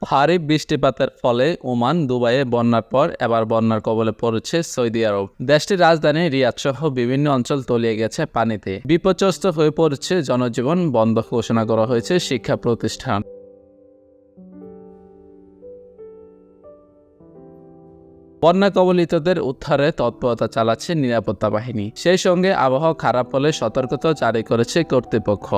ভারী বৃষ্টিপাতের ফলে ওমান, দুবাইয়ে বন্যার পর এবার বন্যার কবলে পড়েছে সৌদি আরব। দেশটির রাজধানী রিয়াদ সহ বিভিন্ন অঞ্চল তলিয়ে গেছে পানিতে। বিপর্যস্ত হয়ে পড়েছে জনজীবন, বন্ধ ঘোষণা করা হয়েছে শিক্ষা প্রতিষ্ঠান। বন্যা কবলিতদের উদ্ধারে তৎপরতা চালাচ্ছে নিরাপত্তা বাহিনী। সেই সঙ্গে আবহাওয়া খারাপ হলে সতর্কতা জারি করেছে কর্তৃপক্ষ।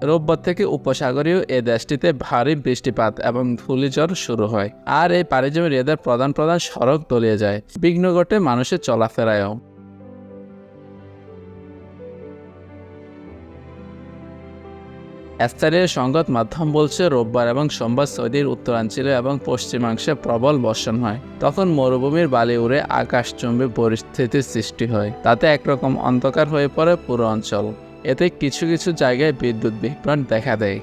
রোববার থেকে উপসাগরীয় এ দেশটিতে ভারী বৃষ্টিপাত এবং ধূলিঝড় শুরু হয়, আর এই পানি জমে রিয়াদের প্রধান প্রধান সড়ক তলিয়ে যায়। বিঘ্ন ঘটে মানুষের চলাফেরায়ও। স্থানীয় সংবাদ মাধ্যম বলছে, রোববার এবং সোমবার সৌদির উত্তরাঞ্চলে এবং পশ্চিমাংশে প্রবল বর্ষণ হয়। তখন মরুভূমির বালি উড়ে আকাশচুম্বী পরিস্থিতির সৃষ্টি হয়। তাতে একরকম অন্ধকার হয়ে পড়ে পুরো অঞ্চল। এতে কিছু কিছু জায়গায় বিদ্যুৎ বিভ্রাট দেখা দেয়।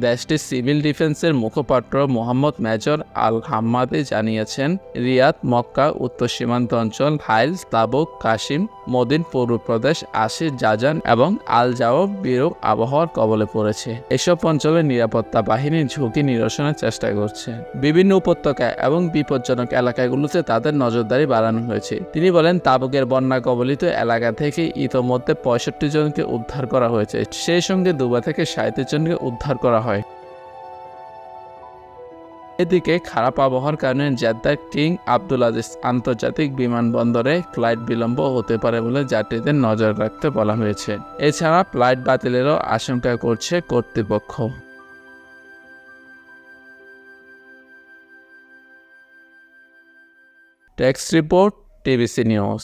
দেশটির সিভিল ডিফেন্সের মুখপাত্র মোহাম্মদ মেজর আল হাম্মাদি জানিয়েছেন, রিয়াদ, মক্কা, উত্তর সীমান্ত অঞ্চল, হাইল, তাবুক, কাশিম, মদিন, পূর্ব প্রদেশ, আশির, জাজান এবং আল জাওব বিরূপ আবহাওয়ার কবলে পড়েছে। এসব অঞ্চলের নিরাপত্তা বাহিনী ঝুঁকি নিরসনের চেষ্টা করছে। বিভিন্ন উপত্যকা এবং বিপজ্জনক এলাকাগুলোতে তাদের নজরদারি বাড়ানো হয়েছে। তিনি বলেন, তাবুকের বন্যা কবলিত এলাকা থেকে ইতোমধ্যে 65 জনকে উদ্ধার করা হয়েছে। সেই সঙ্গে দুবাই থেকে 37 জনকে উদ্ধার করা হয়। এদিকে খারাপ আবহাওয়ার কারণে জেদ্দার কিং আবদুল আজিজ আন্তর্জাতিক বিমানবন্দরে ফ্লাইট বিলম্ব হতে পারে বলে যাত্রীদের নজর রাখতে বলা হয়েছে। এছাড়া ফ্লাইট বাতিলেরও আশঙ্কা করছে কর্তৃপক্ষ। Text report, TBC news.